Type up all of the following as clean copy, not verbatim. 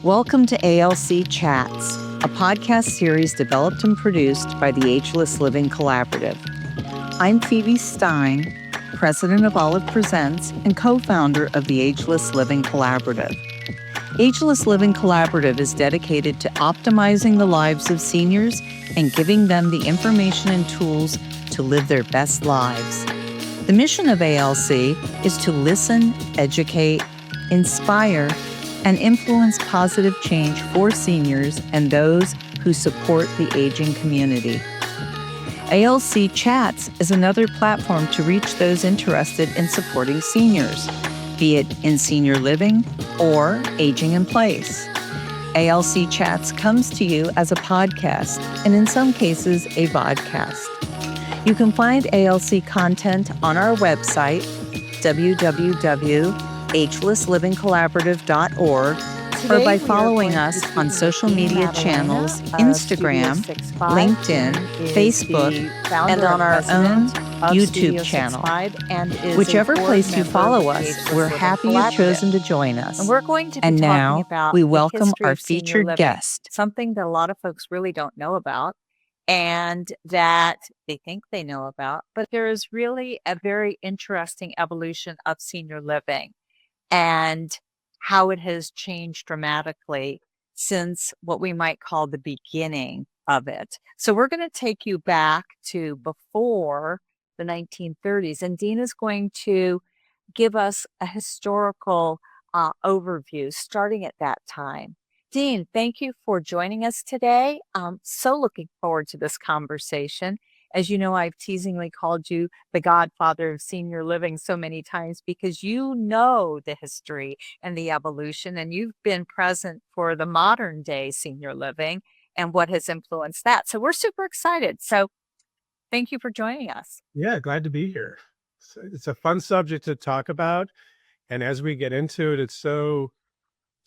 Welcome to ALC Chats, a podcast series developed and produced by the Ageless Living Collaborative. I'm Phoebe Stein, President of Olive Presents and co-founder of the Ageless Living Collaborative. Ageless Living Collaborative is dedicated to optimizing the lives of seniors and giving them the information and tools to live their best lives. The mission of ALC is to listen, educate, inspire, and influence positive change for seniors and those who support the aging community. ALC Chats is another platform to reach those interested in supporting seniors, be it in senior living or aging in place. ALC Chats comes to you as a podcast and in some cases a vodcast. You can find ALC content on our website, www.agelesslivingcollaborative.org, or by following us on social media channels, Instagram, LinkedIn, Facebook, and on our own YouTube channel. Whichever place you follow us, we're happy you've chosen to join us. And we're going to be And talking now about we the welcome history our of senior featured living, guest. something that a lot of folks really don't know about and that they think they know about, but there is really a very interesting evolution of senior living and how it has changed dramatically since what we might call the beginning of it. So we're going to take you back to before the 1930s, and Dean is going to give us a historical overview starting at that time. Dean, thank you for joining us today. I'm so looking forward to this conversation. As you know, I've teasingly called you the godfather of senior living so many times because you know the history and the evolution, and you've been present for the modern day senior living and what has influenced that. So we're super excited. So thank you for joining us. Yeah, glad to be here. It's a fun subject to talk about. And as we get into it, it's so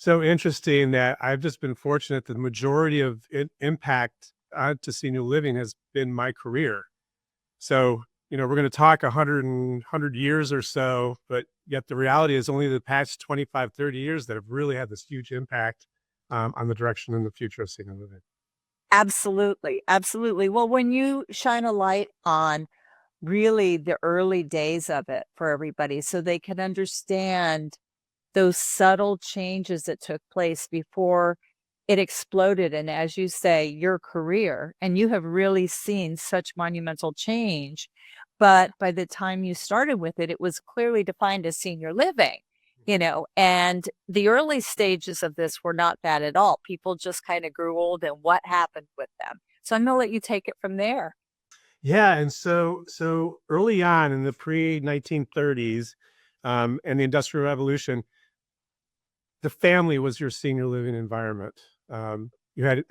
interesting that I've just been fortunate that the majority of impact to senior living has been my career. So, we're going to talk 100 years or so, but yet the reality is only the past 25, 30 years that have really had this huge impact on the direction and the future of senior living. Absolutely. Absolutely. Well, when you shine a light on really the early days of it for everybody so they can understand those subtle changes that took place before it exploded. And as you say, your career, and you have really seen such monumental change. But by the time you started with it, it was clearly defined as senior living, and the early stages of this were not that at all. People just kind of grew old and what happened with them. So I'm going to let you take it from there. Yeah. And so early on in the pre-1930s and the Industrial Revolution, the family was your senior living environment. You had,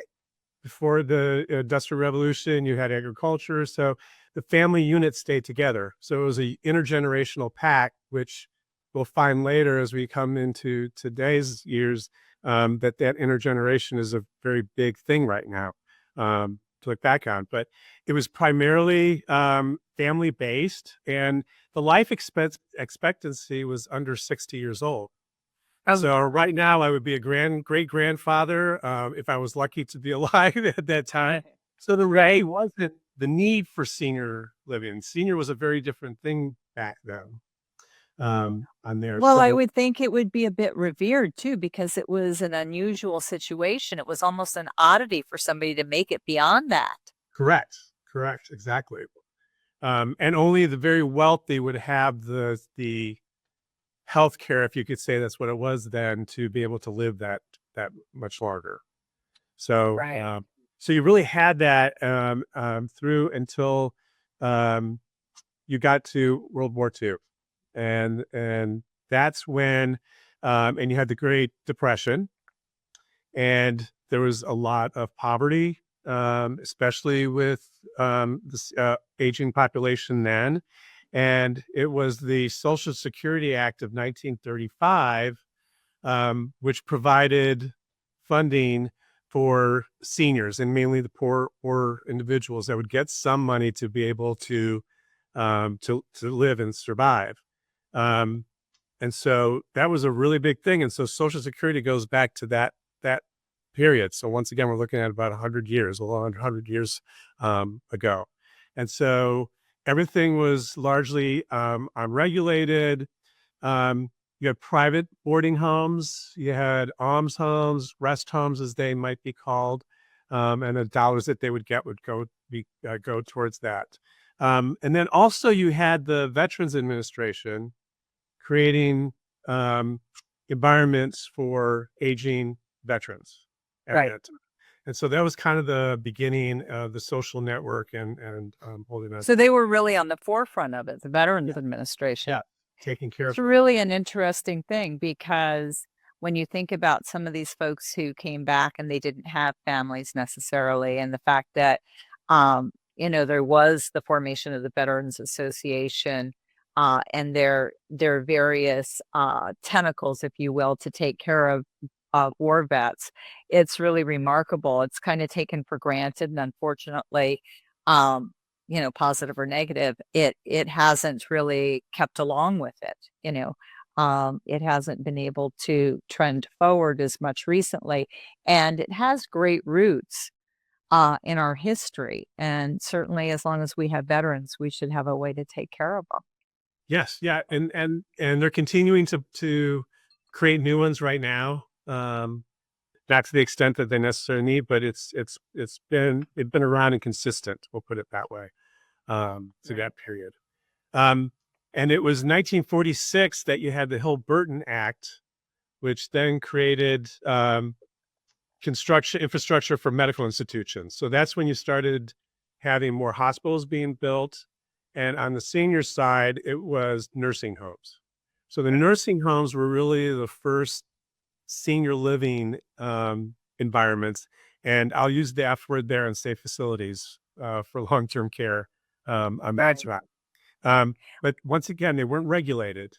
before the Industrial Revolution, you had agriculture. So the family unit stayed together. So it was a intergenerational pact, which we'll find later as we come into today's years, that intergeneration is a very big thing right now to look back on. But it was primarily family based, and the life expectancy was under 60 years old. So right now I would be a great grandfather if I was lucky to be alive at that time. So the really wasn't the need for senior living. Senior was a very different thing back then. On there. Well, I would think it would be a bit revered too, because it was an unusual situation. It was almost an oddity for somebody to make it beyond that. Correct, exactly. And only the very wealthy would have the healthcare, if you could say that's what it was then, to be able to live that much longer. So, right. So you really had that through until you got to World War II. And that's when, and you had the Great Depression, and there was a lot of poverty, especially with this aging population then. And it was the Social Security Act of 1935, which provided funding for seniors, and mainly the poor individuals that would get some money to be able to live and survive. And so that was a really big thing. And so Social Security goes back to that that period. So once again, we're looking at about 100 years, a little under 100 years ago. And so everything was largely unregulated. You had private boarding homes, you had alms homes, rest homes, as they might be called, and the dollars that they would get would go towards that. And then also you had the Veterans Administration creating environments for aging veterans at Right. that time. And so that was kind of the beginning of the social network and holding us. So they were really on the forefront of it, the Veterans Yeah. Administration. Yeah, taking care It's of. really an interesting thing because when you think about some of these folks who came back and they didn't have families necessarily, and the fact that, there was the formation of the Veterans Association and their various tentacles, if you will, to take care of war vets, it's really remarkable. It's kind of taken for granted, and unfortunately, positive or negative, it hasn't really kept along with it. It hasn't been able to trend forward as much recently, and it has great roots in our history. And certainly, as long as we have veterans, we should have a way to take care of them. Yes, yeah, and they're continuing to create new ones right now. Not to the extent that they necessarily need, but it's been around and consistent. We'll put it that way. Through that period. And it was 1946 that you had the Hill-Burton Act, which then created construction infrastructure for medical institutions. So that's when you started having more hospitals being built. And on the senior side, it was nursing homes. So the nursing homes were really the first senior living environments. And I'll use the F word there and say facilities for long-term care. That's right. But once again, they weren't regulated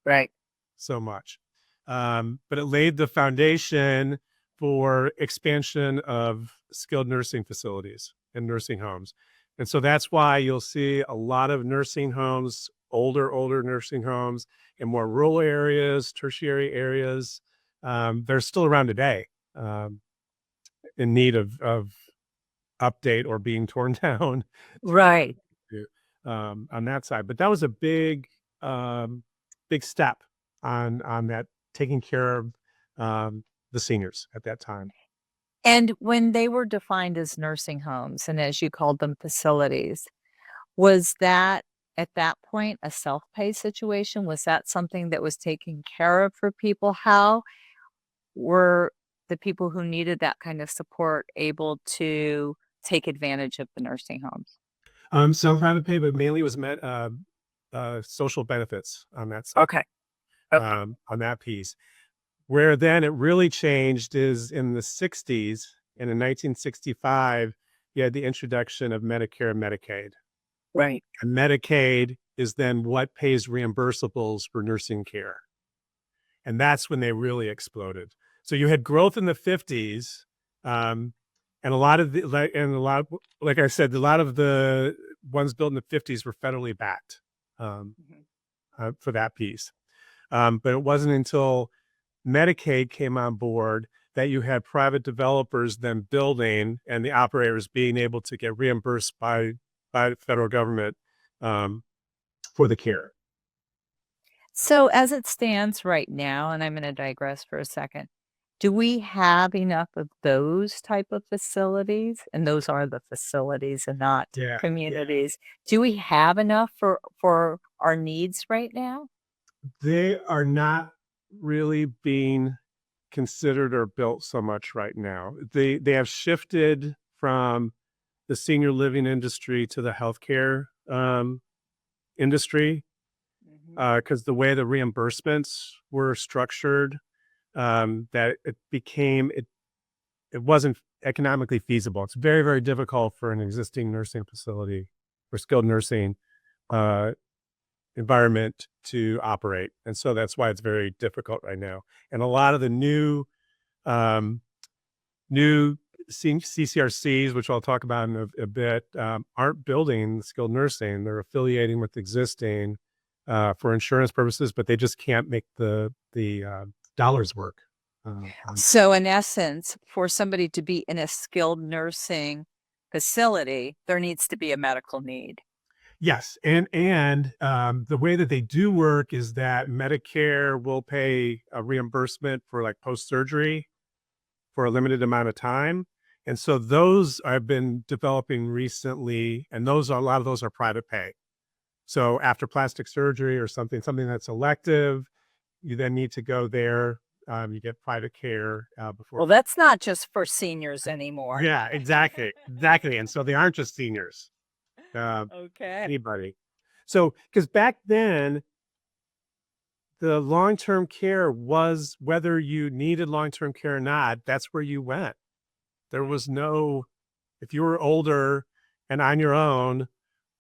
Right. so much. But it laid the foundation for expansion of skilled nursing facilities and nursing homes. And so that's why you'll see a lot of nursing homes, older nursing homes in more rural areas, tertiary areas. They're still around today, in need of update or being torn down. Right. On that side. But that was a big step on that, taking care of the seniors at that time. And when they were defined as nursing homes, and as you called them, facilities, was that at that point a self-pay situation? Was that something that was taken care of for people? How were the people who needed that kind of support able to take advantage of the nursing homes? Self-private pay, but mainly it was social benefits on that side. Okay. On that piece. Where then it really changed is in the 60s, and in 1965, you had the introduction of Medicare and Medicaid. Right. And Medicaid is then what pays reimbursables for nursing care. And that's when they really exploded. So you had growth in the 50s, and a lot of like I said, a lot of the ones built in the 50s were federally backed for that piece. But it wasn't until Medicaid came on board that you had private developers then building and the operators being able to get reimbursed by the federal government for the care. So as it stands right now, and I'm going to digress for a second, do we have enough of those type of facilities? And those are the facilities and not Yeah. communities. Do we have enough for our needs right now? They are not really being considered or built so much right now. They have shifted from the senior living industry to the healthcare industry because the way the reimbursements were structured, that it wasn't economically feasible. It's very, very difficult for an existing nursing facility or skilled nursing environment to operate. And so that's why it's very difficult right now. And a lot of the new CCRCs, which I'll talk about in a bit, aren't building skilled nursing. They're affiliating with existing for insurance purposes, but they just can't make the dollars work So in essence, for somebody to be in a skilled nursing facility, there needs to be a medical need. Yes, and the way that they do work is that Medicare will pay a reimbursement for like post-surgery for a limited amount of time. And so those I've been developing recently, and a lot of those are private pay. So after plastic surgery or something that's elective, you then need to go there. You get private care before. Well, that's not just for seniors anymore. Yeah, exactly. And so they aren't just seniors. Okay. Anybody. So, because back then, the long-term care was whether you needed long-term care or not, that's where you went. There was no, if you were older and on your own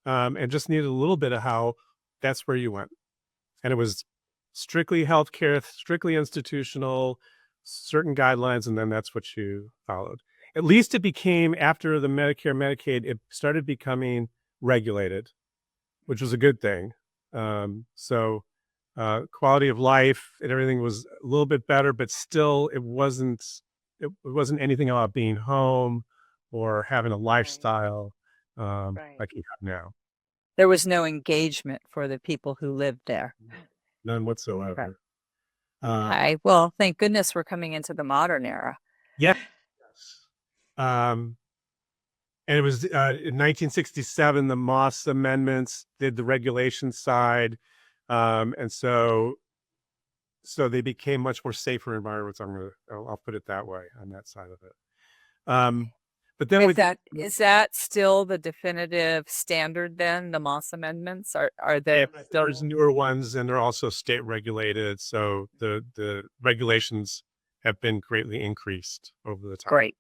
and just needed a little bit of help, that's where you went. And it was strictly healthcare, strictly institutional, certain guidelines, and then that's what you followed. At least it became, after the Medicare, Medicaid, it started becoming regulated, which was a good thing. Quality of life and everything was a little bit better, but still it wasn't anything about being home or having a lifestyle like you have now. There was no engagement for the people who lived there. None whatsoever. Okay. Well, thank goodness we're coming into the modern era. Yes. And it was in 1967, the Moss Amendments did the regulation side. And so they became much more safer environments. I'll put it that way on that side of it. But then is that still the definitive standard then, the Moss Amendments? Are they there's newer ones and they're also state regulated. So the regulations have been greatly increased over the time. Great.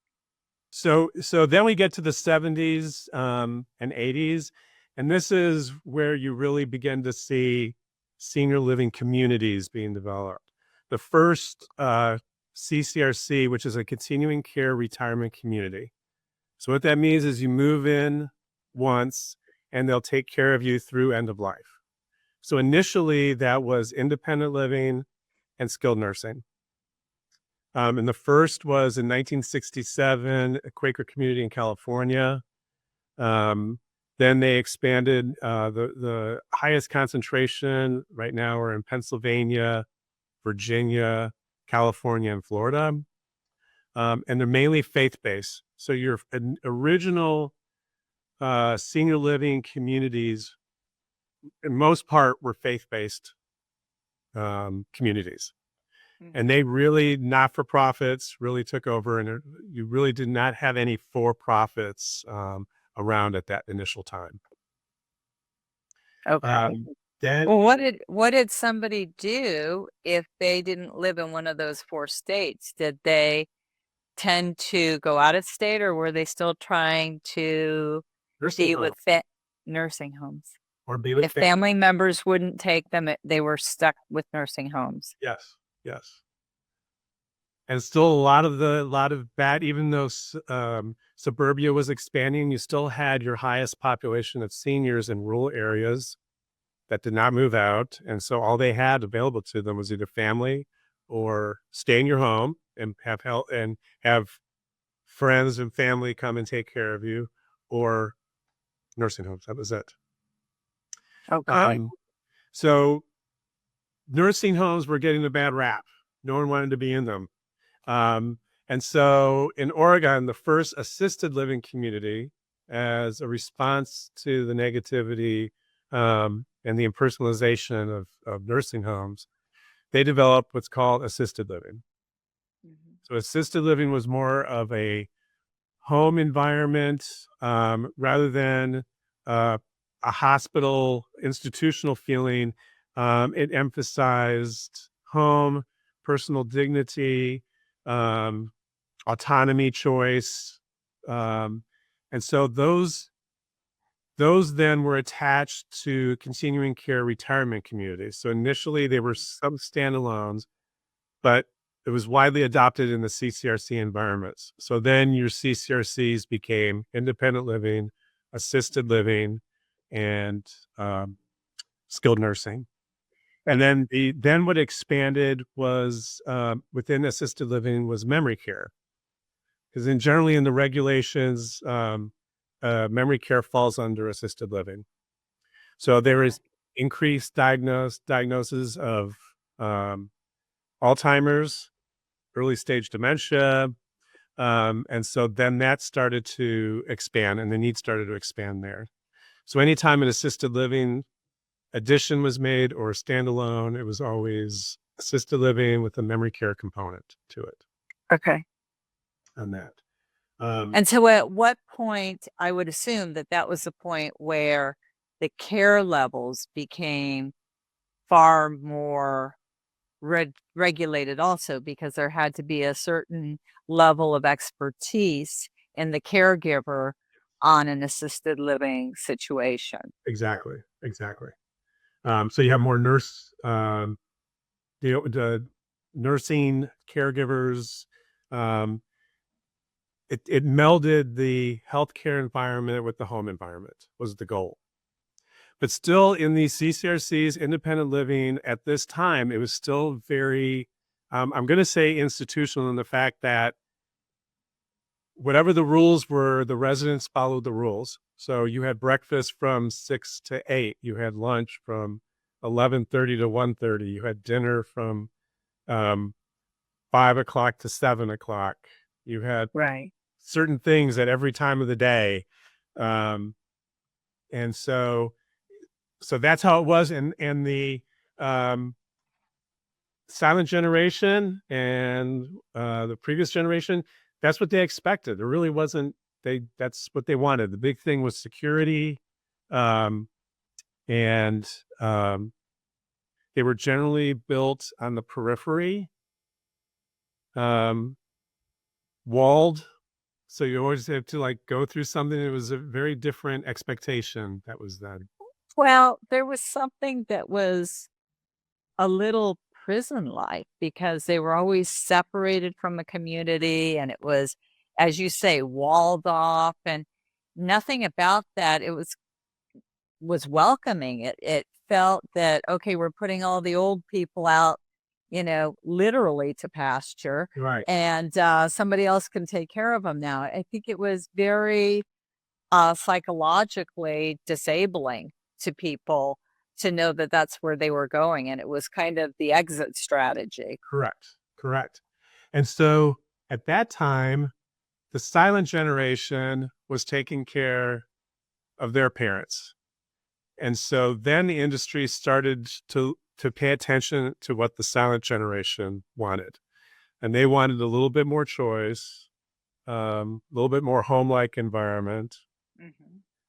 So then we get to the 70s and 80s, and this is where you really begin to see senior living communities being developed. The first CCRC, which is a continuing care retirement community. So what that means is you move in once and they'll take care of you through end of life. So initially that was independent living and skilled nursing. And the first was in 1967, a Quaker community in California. Then they expanded. The highest concentration right now are in Pennsylvania, Virginia, California, and Florida. And they're mainly faith-based. So your original senior living communities, in most part, were faith-based communities. And they really, not-for-profits really took over, and you really did not have any for-profits around at that initial time. Okay. Well, what did somebody do if they didn't live in one of those 4 states? Did they tend to go out of state, or were they still trying to be with nursing homes? Or be with if family members wouldn't take them, they were stuck with nursing homes. Yes. And still a lot of that, even though suburbia was expanding, you still had your highest population of seniors in rural areas that did not move out. And so all they had available to them was either family or stay in your home and have help and have friends and family come and take care of you, or nursing homes. That was it. Okay. So nursing homes were getting a bad rap. No one wanted to be in them. And so in Oregon, the first assisted living community, as a response to the negativity and the impersonalization of nursing homes, they developed what's called assisted living. So assisted living was more of a home environment rather than a hospital institutional feeling. It emphasized home, personal dignity, autonomy, choice. And so those then were attached to continuing care retirement communities. So initially they were some standalones, but it was widely adopted in the CCRC environments. So then your CCRCs became independent living, assisted living, and skilled nursing. And then what expanded was within assisted living was memory care, because generally in the regulations, memory care falls under assisted living. So there is increased diagnosis of Alzheimer's, early stage dementia, and so then that started to expand, and the need started to expand there. So anytime an assisted living addition was made or standalone, it was always assisted living with a memory care component to it Okay. on that. And so at what point, I would assume that was the point where the care levels became far more regulated also, because there had to be a certain level of expertise in the caregiver on an assisted living situation. Exactly. So you have more the nursing caregivers. It melded the healthcare environment with the home environment was the goal. But still in these CCRCs, independent living at this time, it was still very, I'm going to say institutional in the fact that whatever the rules were, the residents followed the rules. So you had breakfast from 6 to 8. You had lunch from 11:30 to 1:30. You had dinner from 5 o'clock to 7 o'clock. You had certain things at every time of the day. And so that's how it was. And the silent generation and the previous generation, that's what they expected. There really wasn't, that's what they wanted. The big thing was security. And they were generally built on the periphery, walled. So you always have to like go through something. It was a very different expectation that was then. Well, there was something that was a little prison-like, because they were always separated from the community, and it was, as you say, walled off, and nothing about that. It was welcoming. It felt that, okay, we're putting all the old people out, literally to pasture, Right. and somebody else can take care of them now. I think it was very psychologically disabling to people to know that that's where they were going, and it was kind of the exit strategy. Correct. And so at that time, the silent generation was taking care of their parents. And so then the industry started to pay attention to what the silent generation wanted. And they wanted a little bit more choice, a little bit more home-like environment.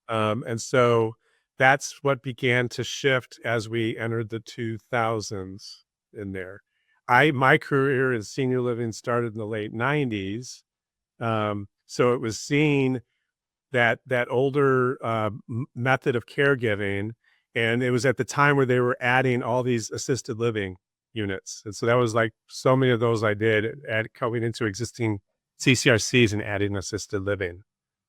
And so that's what began to shift as we entered the 2000s in there. My career in senior living started in the late 90s. So it was seeing that older method of caregiving. And it was at the time where they were adding all these assisted living units. And so that was like so many of those I did coming into existing CCRCs and adding assisted living.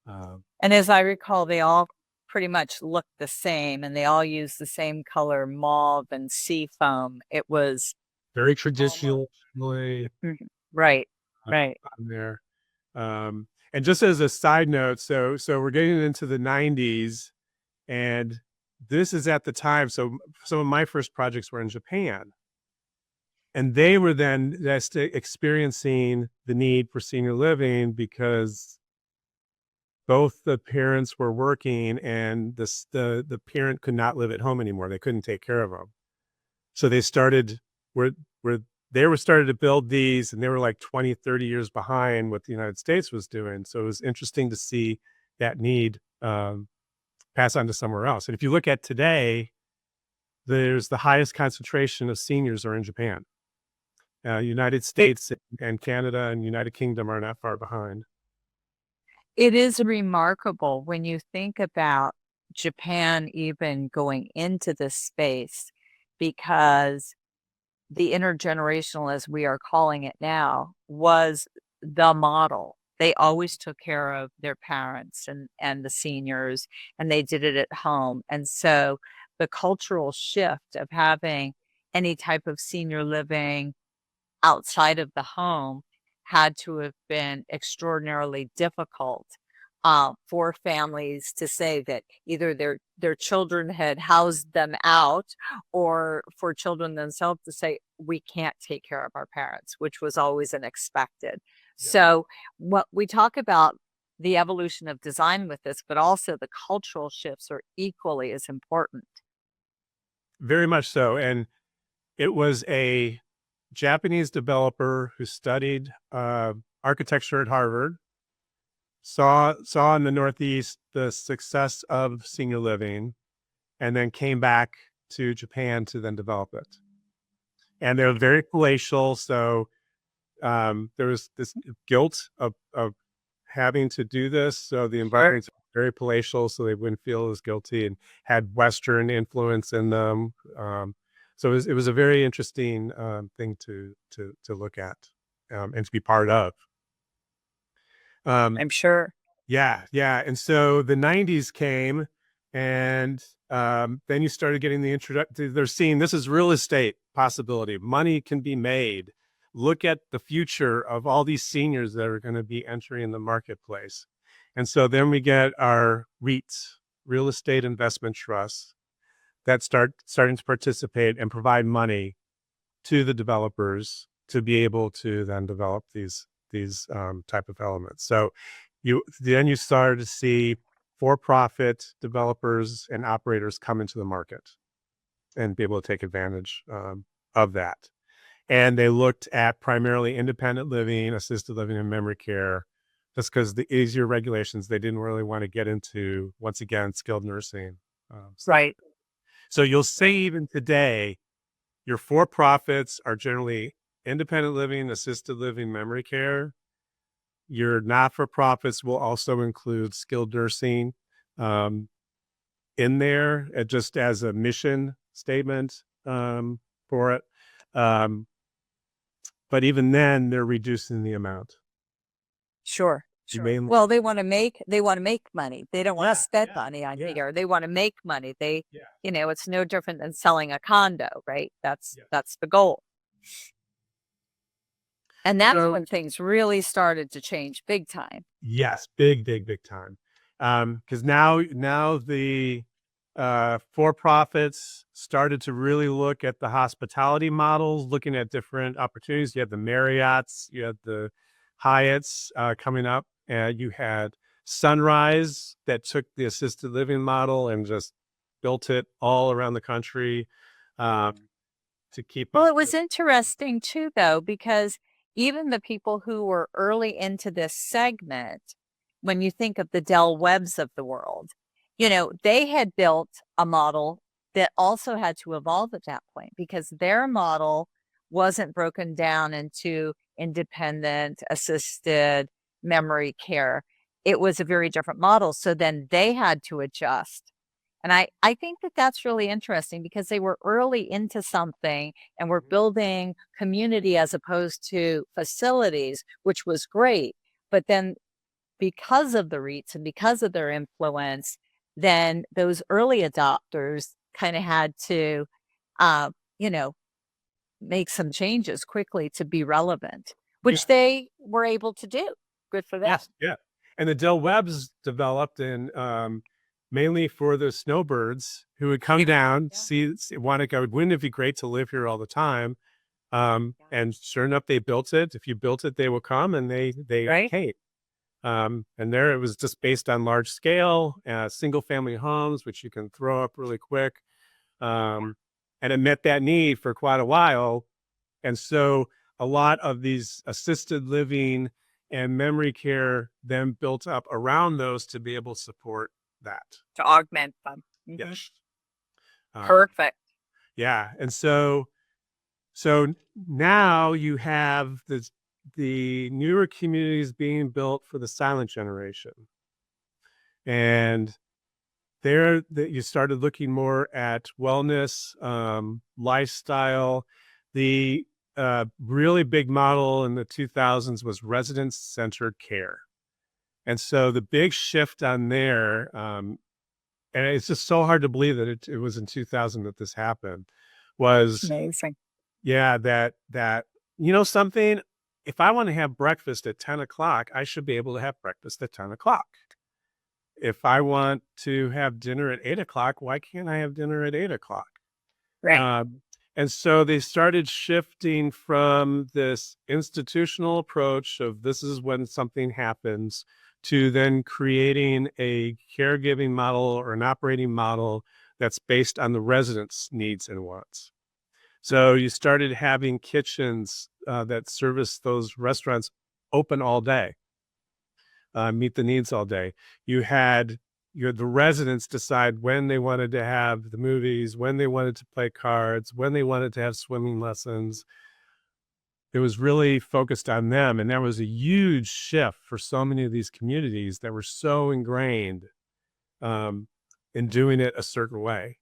And as I recall, they all pretty much looked the same, and they all used the same color, mauve and sea foam. It was very traditionally right. on there. And just as a side note, so we're getting into the 90s, and this is at the time. So some of my first projects were in Japan, and they were then just experiencing the need for senior living because both the parents were working, and the parent could not live at home anymore. They couldn't take care of them. So they started started to build these, and they were like 20, 30 years behind what the United States was doing. So it was interesting to see that need pass on to somewhere else. And if you look at today, there's the highest concentration of seniors are in Japan. United States and Canada and United Kingdom are not far behind. It is remarkable when you think about Japan even going into this space, because the intergenerational, as we are calling it now, was the model. They always took care of their parents and the seniors, and they did it at home. And so the cultural shift of having any type of senior living outside of the home had to have been extraordinarily difficult for families to say that either their children had housed them out, or for children themselves to say, we can't take care of our parents, which was always unexpected. Yeah. So what we talk about, the evolution of design with this, but also the cultural shifts are equally as important. Very much so. And it was a Japanese developer who studied architecture at Harvard, saw in the Northeast the success of senior living, and then came back to Japan to then develop it. And they're very palatial. So there was this guilt of having to do this. So the environment's very palatial, so they wouldn't feel as guilty, and had Western influence in them. So it was a very interesting thing to look at and to be part of. I'm sure. Yeah. And so the 90s came, and then you started getting the introduction. They're seeing this is real estate possibility. Money can be made. Look at the future of all these seniors that are going to be entering the marketplace. And so then we get our REITs, real estate investment trusts, that starting to participate and provide money to the developers to be able to then develop these type of elements. So you started to see for-profit developers and operators come into the market and be able to take advantage of that. And they looked at primarily independent living, assisted living, and memory care, just because the easier regulations, they didn't really want to get into, once again, skilled nursing. Right. So you'll see even today, your for-profits are generally independent living, assisted living, memory care. Your not-for-profits will also include skilled nursing in there, just as a mission statement for it. But even then, they're reducing the amount. Sure. Mainly, Well, they want to make money. They don't want to spend money on yeah. care. They want to make money. They, Yeah. It's no different than selling a condo, right? That's the goal. And that's when things really started to change big time. Yes, big time. Because now the for-profits started to really look at the hospitality models, looking at different opportunities. You had the Marriotts, you had the Hyatts coming up, and you had Sunrise that took the assisted living model and just built it all around the country to keep. Well, it was interesting too, though, because even the people who were early into this segment, when you think of the Del Webbs of the world, they had built a model that also had to evolve at that point, because their model wasn't broken down into independent, assisted, memory care. It was a very different model. So then they had to adjust. And I think that that's really interesting, because they were early into something and were building community as opposed to facilities, which was great. But then because of the REITs and because of their influence, then those early adopters kind of had to, make some changes quickly to be relevant, which they were able to do. Good for them. Yes, yeah. And the Del Webbs developed in mainly for the snowbirds who would come down, want to go. Wouldn't it be great to live here all the time? And sure enough, they built it. If you built it, they will come, and they came. And there it was just based on large scale, single family homes, which you can throw up really quick. And it met that need for quite a while. And so a lot of these assisted living and memory care then built up around those to be able to support that. To augment them. Mm-hmm. Yes. Perfect. Yeah. And so now you have the newer communities being built for the silent generation. And there that you started looking more at wellness, lifestyle. The really big model in the 2000s was residence-centered care. And so the big shift on there, and it's just so hard to believe that it was in 2000 that this happened, was, Amazing. yeah, that, you know, something, if I want to have breakfast at 10 o'clock, I should be able to have breakfast at 10 o'clock. If I want to have dinner at 8 o'clock, why can't I have dinner at 8 o'clock? Right. And so they started shifting from this institutional approach of this is when something happens to then creating a caregiving model or an operating model that's based on the residents' needs and wants. So you started having kitchens that service those restaurants open all day, meet the needs all day. You had the residents decide when they wanted to have the movies, when they wanted to play cards, when they wanted to have swimming lessons. It was really focused on them. And there was a huge shift for so many of these communities that were so ingrained in doing it a certain way.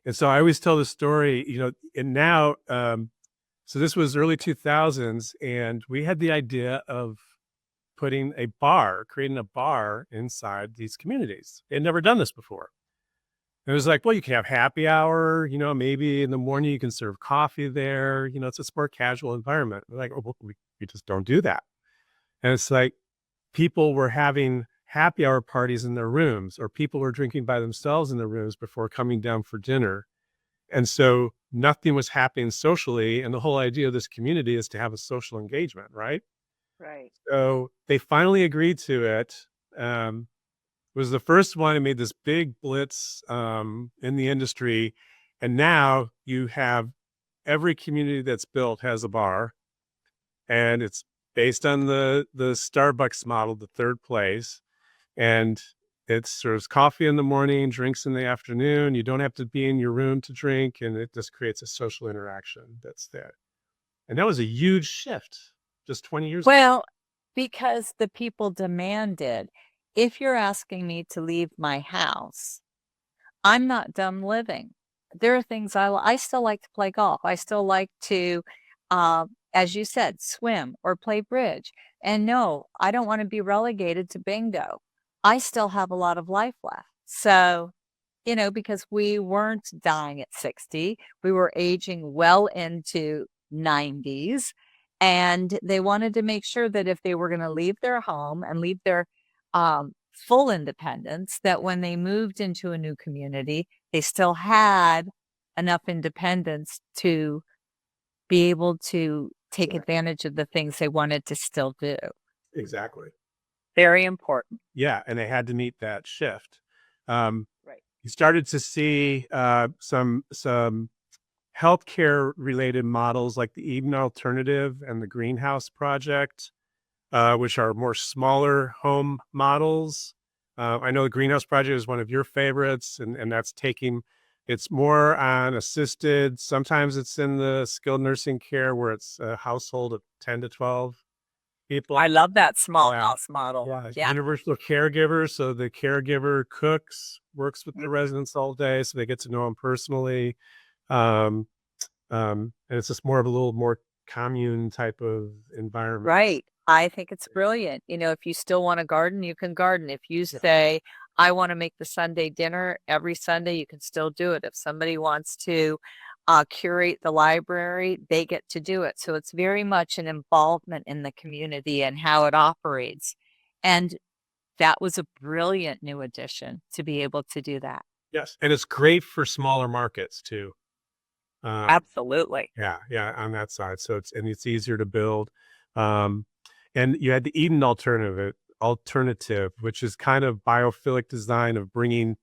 And so I always tell the story, you know, and now, so this was early 2000s, and we had the idea of creating a bar inside these communities. They had never done this before. It was like, well, you can have happy hour, you know, maybe in the morning you can serve coffee there. You know, it's a more casual environment. We're like, oh, well, we just don't do that. And it's like people were having happy hour parties in their rooms, or people were drinking by themselves in their rooms before coming down for dinner. And so nothing was happening socially. And the whole idea of this community is to have a social engagement, right? Right. So they finally agreed to it. Was the first one and made this big blitz in the industry. And now you have every community that's built has a bar, and it's based on the Starbucks model, the third place. And it serves coffee in the morning, drinks in the afternoon. You don't have to be in your room to drink, and it just creates a social interaction that's there. And that was a huge shift just 20 years ago. Well, because the people demanded, if you're asking me to leave my house, I'm not done living. There are things I still like to play golf. I still like to, as you said, swim or play bridge. And no, I don't want to be relegated to bingo. I still have a lot of life left. So, you know, because we weren't dying at 60, we were aging well into 90s. And they wanted to make sure that if they were going to leave their home and leave their full independence, that when they moved into a new community, they still had enough independence to be able to take advantage of the things they wanted to still do. Exactly. Very important. Yeah. And they had to meet that shift. Right. You started to see some healthcare related models like the Eden Alternative and the Greenhouse Project, which are more smaller home models. I know the Greenhouse Project is one of your favorites, and that's it's more on assisted. Sometimes it's in the skilled nursing care where it's a household of 10 to 12 people. I love that small house model. Yeah. Universal caregiver. So the caregiver cooks, works with the residents all day, so they get to know them personally. And it's just more of a little more commune type of environment. Right. I think it's brilliant. You know, if you still want to garden, you can garden. If you say, I want to make the Sunday dinner every Sunday, you can still do it. If somebody wants to curate the library, they get to do it. So it's very much an involvement in the community and how it operates. And that was a brilliant new addition to be able to do that. Yes. And it's great for smaller markets too. Absolutely. Yeah, on that side. So it's easier to build. And you had the Eden alternative, which is kind of biophilic design of bringing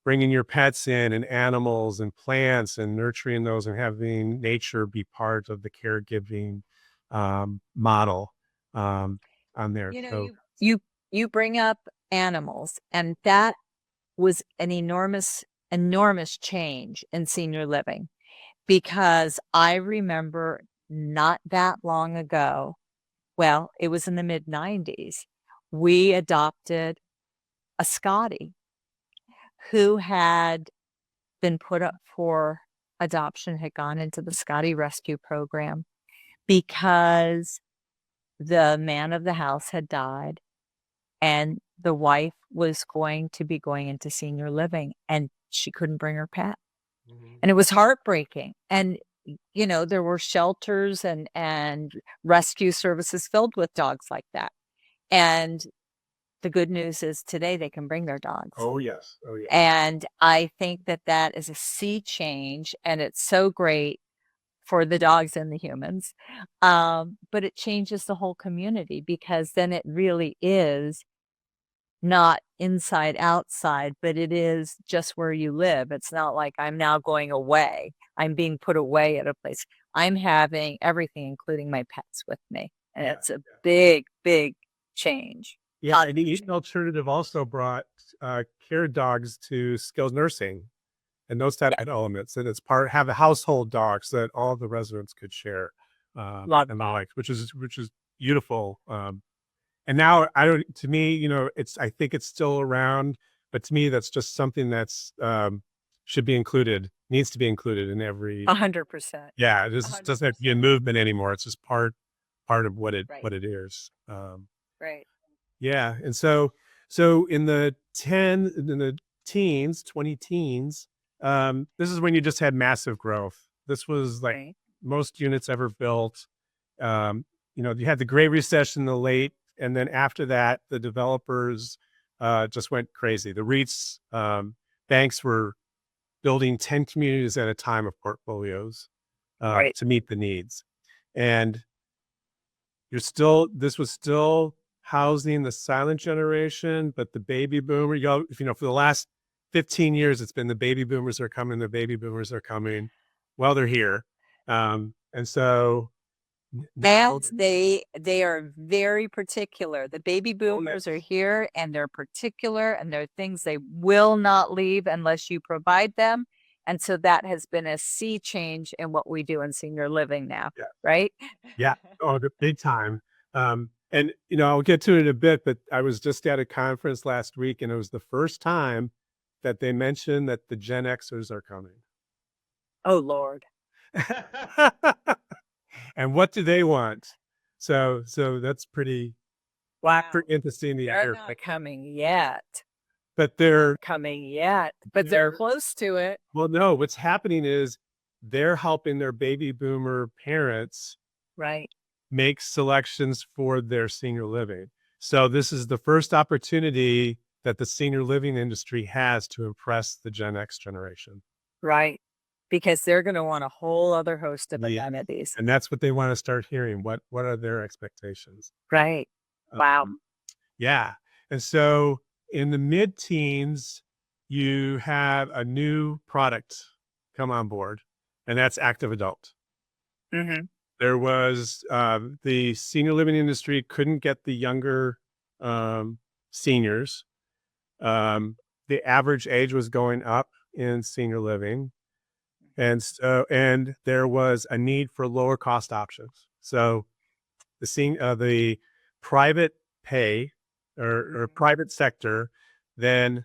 your pets in and animals and plants and nurturing those and having nature be part of the caregiving model on there. You know, you bring up animals, and that was an enormous change in senior living, because I remember not that long ago, well, it was in the mid-90s, we adopted a Scottie who had been put up for adoption, had gone into the Scottie rescue program because the man of the house had died and the wife was going to be going into senior living and she couldn't bring her pet. And it was heartbreaking. And, you know, there were shelters and rescue services filled with dogs like that. And the good news is today they can bring their dogs. Oh, yes. Oh, yeah. And I think that that is a sea change, and it's so great for the dogs and the humans. But it changes the whole community, because then it really is not inside outside, but it is just where you live. It's not like I'm now going away. I'm being put away at a place. I'm having everything, including my pets, with me. And it's a big, big change. Yeah, and the Eastern Alternative also brought care dogs to skilled nursing and those type of elements. And it's have a household dog so that all the residents could share and the like, which is beautiful. And now to me, you know, I think it's still around, but to me, that's just something that's should be included, needs to be included in every 100%. Yeah, it doesn't have to be a movement anymore. It's just part of what it is. Right. Yeah. And so in the teens, 20 teens, this is when you just had massive growth. This was like most units ever built. You know, you had the Great Recession in the late, and then after that, the developers just went crazy. The REITs, banks were building 10 communities at a time of portfolios to meet the needs. And this was still housing the silent generation, but the baby boomer, you know, for the last 15 years, it's been the baby boomers are coming, the baby boomers are coming. Well, they're here. And so now they are very particular. The baby boomers are here, and they're particular, and there are things they will not leave unless you provide them. And so that has been a sea change in what we do in senior living now, right? Yeah. Oh, big time. And, you know, I'll get to it in a bit, but I was just at a conference last week, and it was the first time that they mentioned that the Gen Xers are coming. Oh, Lord. And what do they want? So that's pretty interesting. They're not coming yet. But they're coming yet, but they're close to it. Well, no, what's happening is they're helping their baby boomer parents make selections for their senior living. So this is the first opportunity that the senior living industry has to impress the Gen X generation. Right. Because they're going to want a whole other host of amenities. And that's what they want to start hearing. What are their expectations? Right. Wow. Yeah. And so in the mid-teens, you have a new product come on board, and that's active adult. There was the senior living industry couldn't get the younger seniors. The average age was going up in senior living. And there was a need for lower cost options. So the private pay or private sector then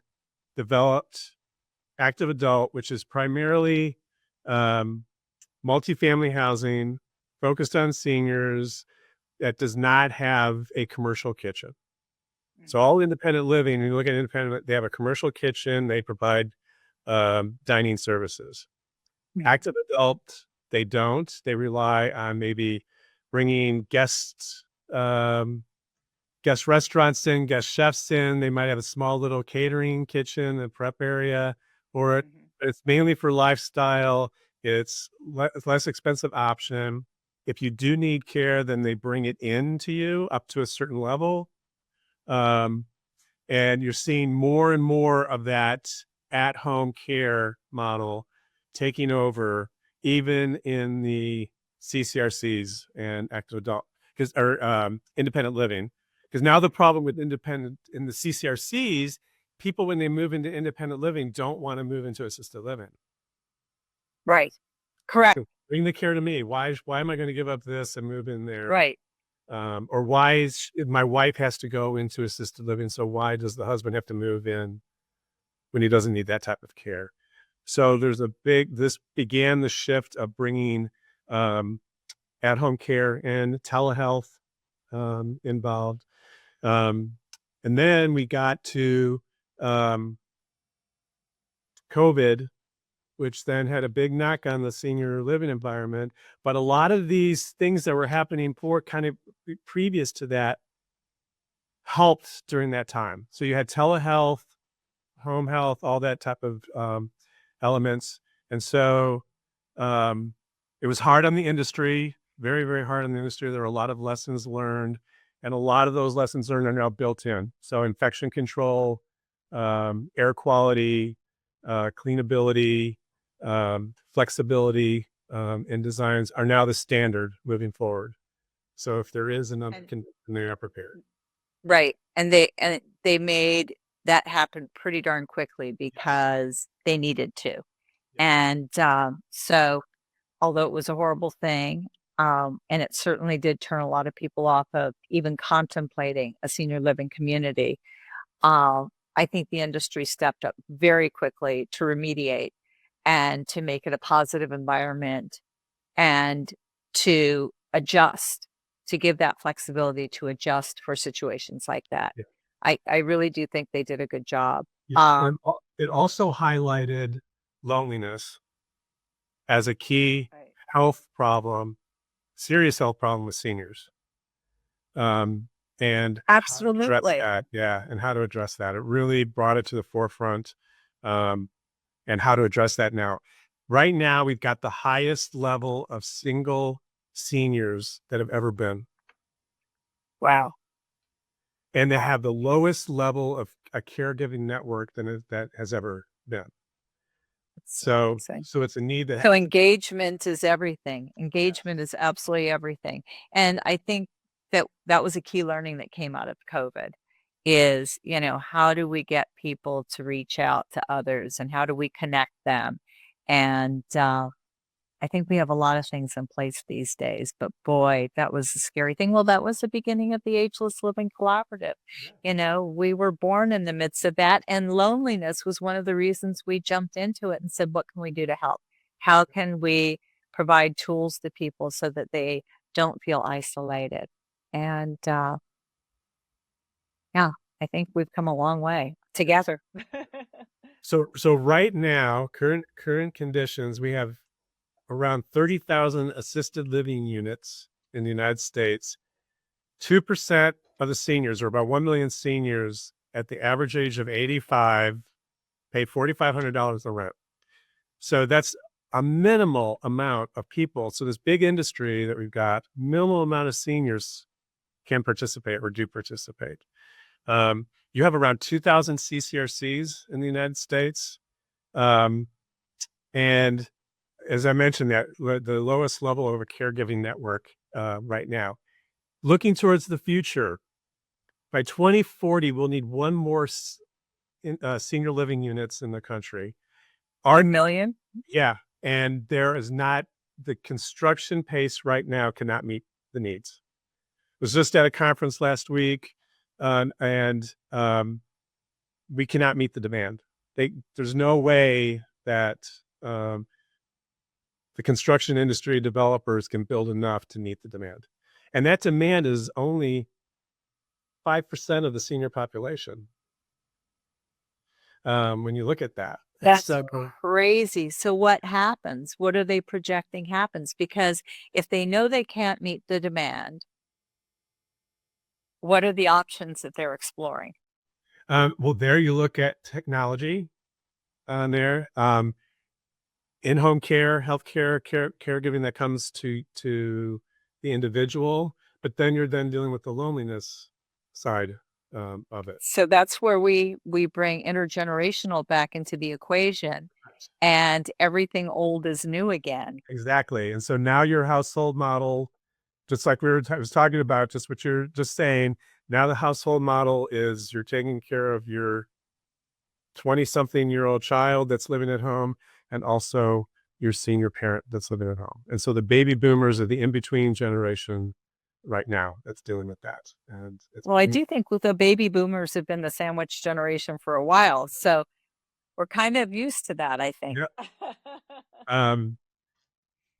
developed active adult, which is primarily multifamily housing focused on seniors that does not have a commercial kitchen. So all independent living, when you look at independent, they have a commercial kitchen, they provide dining services. Active adult, they don't. They rely on maybe bringing guest restaurants in, guest chefs in. They might have a small little catering kitchen, a prep area, or it's mainly for lifestyle. It's less expensive option. If you do need care, then they bring it in to you up to a certain level. And you're seeing more and more of that at-home care model taking over, even in the CCRCs and active adult, or independent living. Because now the problem with independent in the CCRCs, people when they move into independent living don't want to move into assisted living. Right. Correct. So bring the care to me. Why am I going to give up this and move in there? Right. Or why my wife has to go into assisted living, so why does the husband have to move in when he doesn't need that type of care? So this began the shift of bringing at-home care and telehealth involved. And then we got to COVID, which then had a big knock on the senior living environment. But a lot of these things that were happening previous to that helped during that time. So you had telehealth, home health, all that type of elements. And so it was hard on the industry, very, very hard on the industry. There were a lot of lessons learned, and a lot of those lessons learned are now built in. So infection control, air quality, cleanability, flexibility in designs are now the standard moving forward. So if there is another, they are prepared. Right. And they made that happen pretty darn quickly because they needed to. And so although it was a horrible thing, and it certainly did turn a lot of people off of even contemplating a senior living community, I think the industry stepped up very quickly to remediate and to make it a positive environment and to adjust, to give that flexibility to adjust for situations like that. Yeah. I really do think they did a good job. Yeah. It also highlighted loneliness as a key health problem, serious health problem with seniors. And absolutely, and how to address that. It really brought it to the forefront, and how to address that now. Right now, we've got the highest level of single seniors that have ever been. Wow. And they have the lowest level of a caregiving network that has ever been. So it's a need that. So engagement is everything. Engagement is absolutely everything. And I think that was a key learning that came out of COVID is, how do we get people to reach out to others and how do we connect them? And I think we have a lot of things in place these days, but boy, that was a scary thing. Well, that was the beginning of the Ageless Living Collaborative. We were born in the midst of that, and loneliness was one of the reasons we jumped into it and said, what can we do to help? How can we provide tools to people so that they don't feel isolated? And I think we've come a long way together. So right now, current conditions, we have around 30,000 assisted living units in the United States. 2% of the seniors, or about 1 million seniors at the average age of 85, pay $4,500 a rent. So that's a minimal amount of people. So this big industry that we've got, minimal amount of seniors can participate or do participate. You have around 2,000 CCRCs in the United States. And as I mentioned, that the lowest level of a caregiving network right now. Looking towards the future, by 2040, we'll need one more senior living units in the country. 1 million? Yeah. And there is not, the construction pace right now cannot meet the needs. I was just at a conference last week, and we cannot meet the demand. There's no way that the construction industry developers can build enough to meet the demand. And that demand is only 5% of the senior population. When you look at that. That's so crazy. So what happens? What are they projecting happens? Because if they know they can't meet the demand, what are the options that they're exploring? Well, there you look at technology on there. In-home care, healthcare, caregiving that comes to the individual, but then you're dealing with the loneliness side of it. So that's where we bring intergenerational back into the equation, and everything old is new again. Exactly. And so now your household model, just like I was talking about, just what you're just saying, now the household model is you're taking care of your 20-something-year-old child that's living at home, and also your senior parent that's living at home. And so the baby boomers are the in-between generation right now that's dealing with that. And I do think the baby boomers have been the sandwich generation for a while. So we're kind of used to that, I think. Yeah.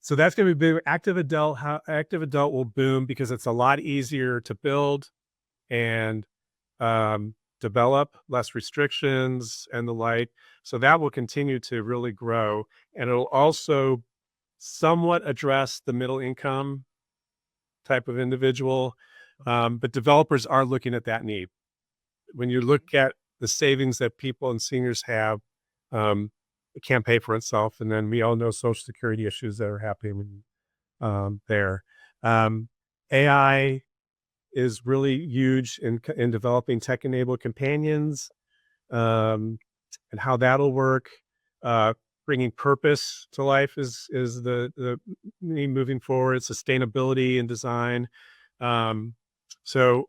So that's going to be big. Active adult will boom because it's a lot easier to build, and develop, less restrictions and the like. So that will continue to really grow. And it'll also somewhat address the middle income type of individual. But developers are looking at that need. When you look at the savings that people and seniors have, it can't pay for itself. And then we all know Social Security issues that are happening there. AI is really huge in developing tech-enabled companions, and how that'll work. Bringing purpose to life is the moving forward. Sustainability and design. So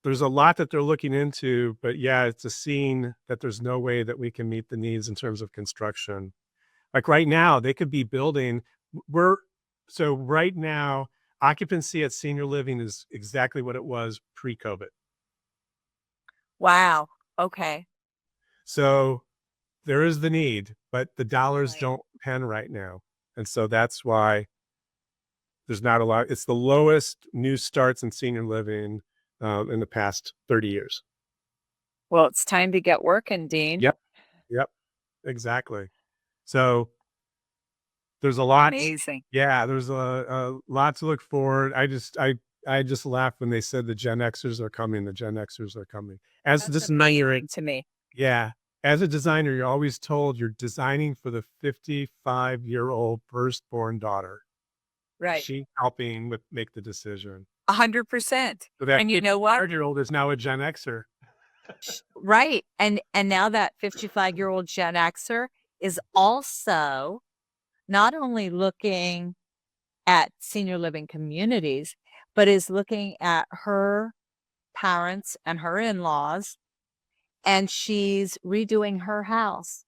there's a lot that they're looking into, but yeah, it's a scene that there's no way that we can meet the needs in terms of construction. Like right now, they could be building. So right now, occupancy at senior living is exactly what it was pre-COVID. Wow. Okay. So there is the need, but the dollars Right. don't pen right now. And so that's why there's not a lot. It's the lowest new starts in senior living in the past 30 years. Well, it's time to get working, Dean. Yep, exactly. So there's a lot. Amazing. Yeah, there's a lot to look forward. I just laughed when they said the Gen Xers are coming. The Gen Xers are coming. As That's this amazing to me. Yeah. As a designer, you're always told you're designing for the 55-year-old firstborn daughter. Right. She helping make the decision. 100%. So that And you know what? 55-year-old is now a Gen Xer. Right. And now that 55-year-old Gen Xer is also not only looking at senior living communities, but is looking at her parents and her in-laws, and she's redoing her house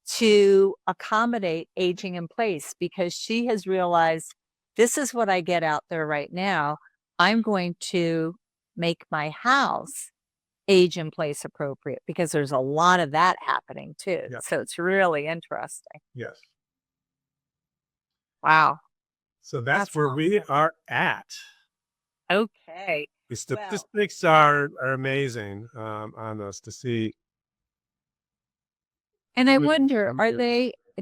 to accommodate aging in place, because she has realized, this is what I get out there right now. I'm going to make my house age in place appropriate, because there's a lot of that happening too. Yeah. So it's really interesting. Yes. Wow. So that's where we are at. Okay. The statistics are amazing on this to see. And I wonder,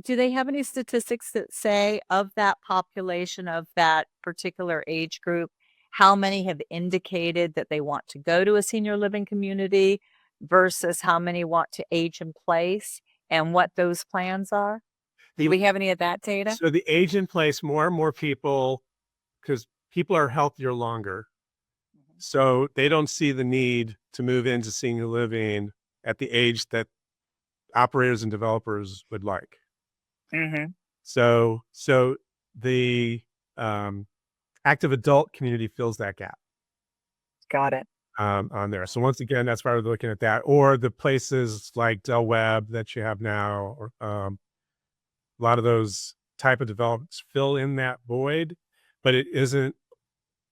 do they have any statistics that say, of that population, of that particular age group, how many have indicated that they want to go to a senior living community versus how many want to age in place, and what those plans are? Do we have any of that data? So the age in place, more and more people, because people are healthier longer. So they don't see the need to move into senior living at the age that operators and developers would like. Mm-hmm. So the active adult community fills that gap. Got it. On there. So once again, that's why we're looking at that, or the places like Del Webb that you have now, or a lot of those type of developments fill in that void, but it isn't.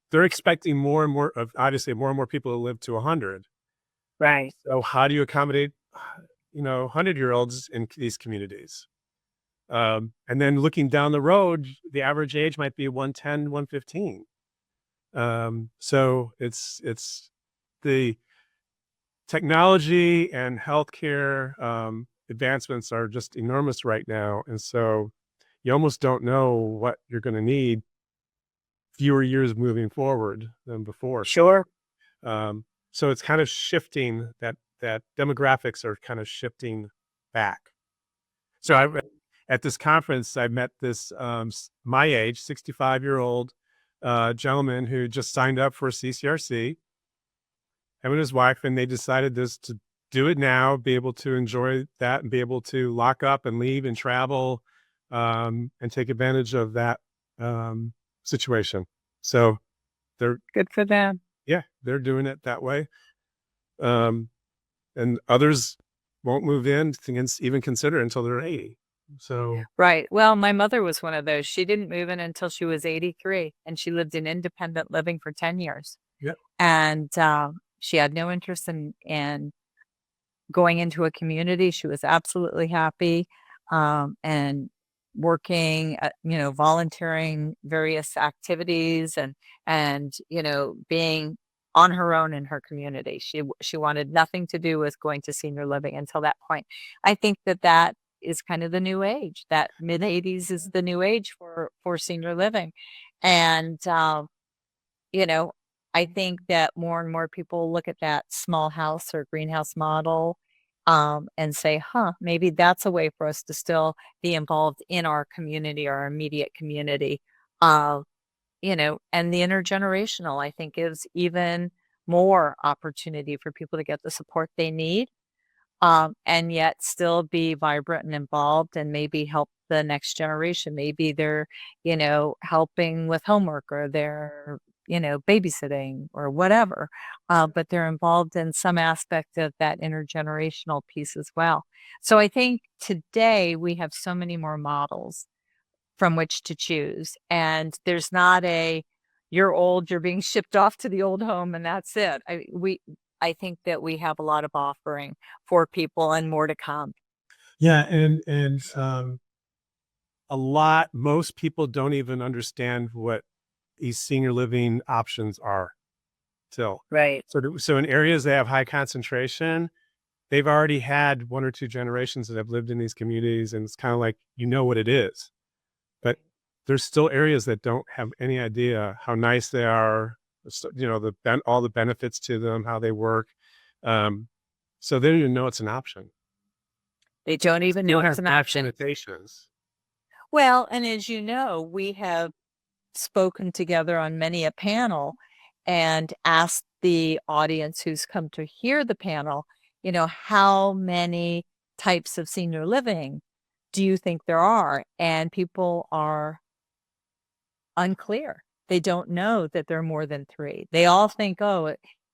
They're expecting more and more of, obviously, more and more people to live to 100. Right. So how do you accommodate, 100-year-olds in these communities? And then looking down the road, the average age might be 110, 115. So it's the technology and healthcare advancements are just enormous right now. And so you almost don't know what you're going to need fewer years moving forward than before. Sure. So it's kind of shifting, that demographics are kind of shifting back. So at this conference, I met this, my age, 65-year-old gentleman who just signed up for a CCRC, him and his wife, and they decided to do it now, be able to enjoy that and be able to lock up and leave and travel, and take advantage of that situation. So they're good for them. Yeah, they're doing it that way. And others won't move in to even consider it until they're 80. So right. Well, my mother was one of those. She didn't move in until she was 83, and she lived in independent living for 10 years. Yeah. And she had no interest in going into a community. She was absolutely happy, and working, volunteering various activities, and being on her own in her community. She wanted nothing to do with going to senior living until that point. I think that is kind of the new age. That mid-80s is the new age for senior living. And, I think that more and more people look at that small house or greenhouse model and say, maybe that's a way for us to still be involved in our community, our immediate community. And the intergenerational, I think, gives even more opportunity for people to get the support they need, and yet still be vibrant and involved and maybe help the next generation. Maybe they're, helping with homework, or they're, babysitting or whatever, but they're involved in some aspect of that intergenerational piece as well. So I think today we have so many more models from which to choose. And there's not you're old, you're being shipped off to the old home, and that's it. I think that we have a lot of offering for people and more to come. Yeah, and most people don't even understand what these senior living options are still. Right. So in areas that have high concentration, they've already had one or two generations that have lived in these communities, and it's kind of like, what it is. But there's still areas that don't have any idea how nice they are, all the benefits to them, how they work. So they don't even know it's an option. They don't even know it's an option. Limitations. Well, and as you know, we have spoken together on many a panel and asked the audience who's come to hear the panel, how many types of senior living do you think there are? And people are unclear. They don't know that there are more than 3. They all think,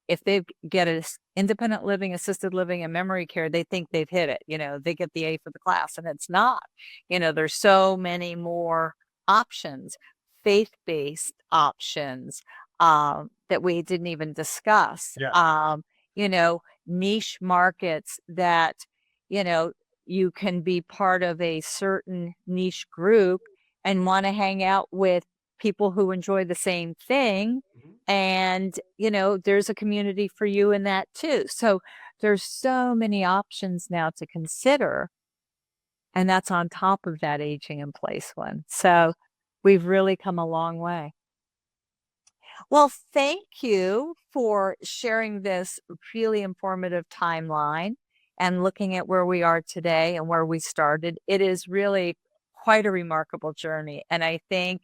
if they get an independent living, assisted living, and memory care, they think they've hit it. They get the A for the class, and it's not. There's so many more options, faith-based options that we didn't even discuss. Yeah. Niche markets that, you can be part of a certain niche group and want to hang out with people who enjoy the same thing. And, there's a community for you in that too. So there's so many options now to consider. And that's on top of that aging in place one. So we've really come a long way. Well, thank you for sharing this really informative timeline and looking at where we are today and where we started. It is really quite a remarkable journey. And I think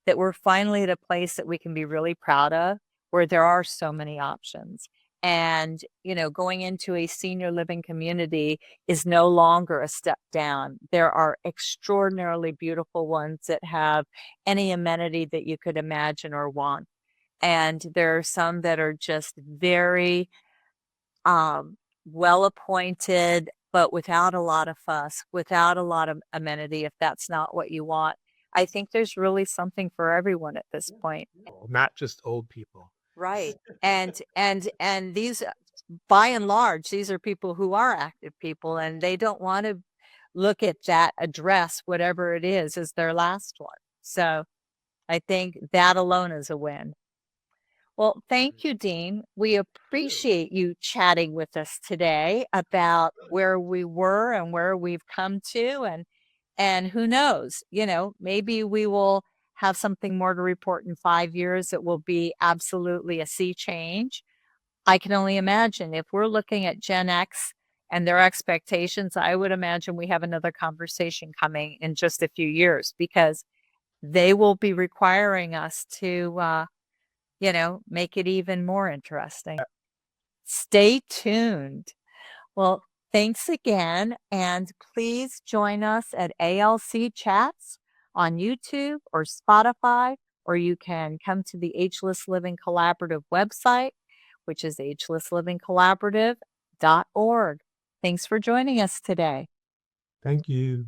that we're finally at a place that we can be really proud of, where there are so many options. And, going into a senior living community is no longer a step down. There are extraordinarily beautiful ones that have any amenity that you could imagine or want. And there are some that are just very well appointed, but without a lot of fuss, without a lot of amenity, if that's not what you want. I think there's really something for everyone at this point. Not just old people. Right. And these, by and large, these are people who are active people, and they don't want to look at that address, whatever it is, as their last one. So I think that alone is a win. Well, thank you, Dean. We appreciate you chatting with us today about where we were and where we've come to, and who knows, maybe we will have something more to report in 5 years that will be absolutely a sea change. I can only imagine if we're looking at Gen X and their expectations, I would imagine we have another conversation coming in just a few years, because they will be requiring us to make it even more interesting. Stay tuned. Well, thanks again. And please join us at ALC Chats on YouTube or Spotify, or you can come to the Ageless Living Collaborative website, which is agelesslivingcollaborative.org. Thanks for joining us today. Thank you.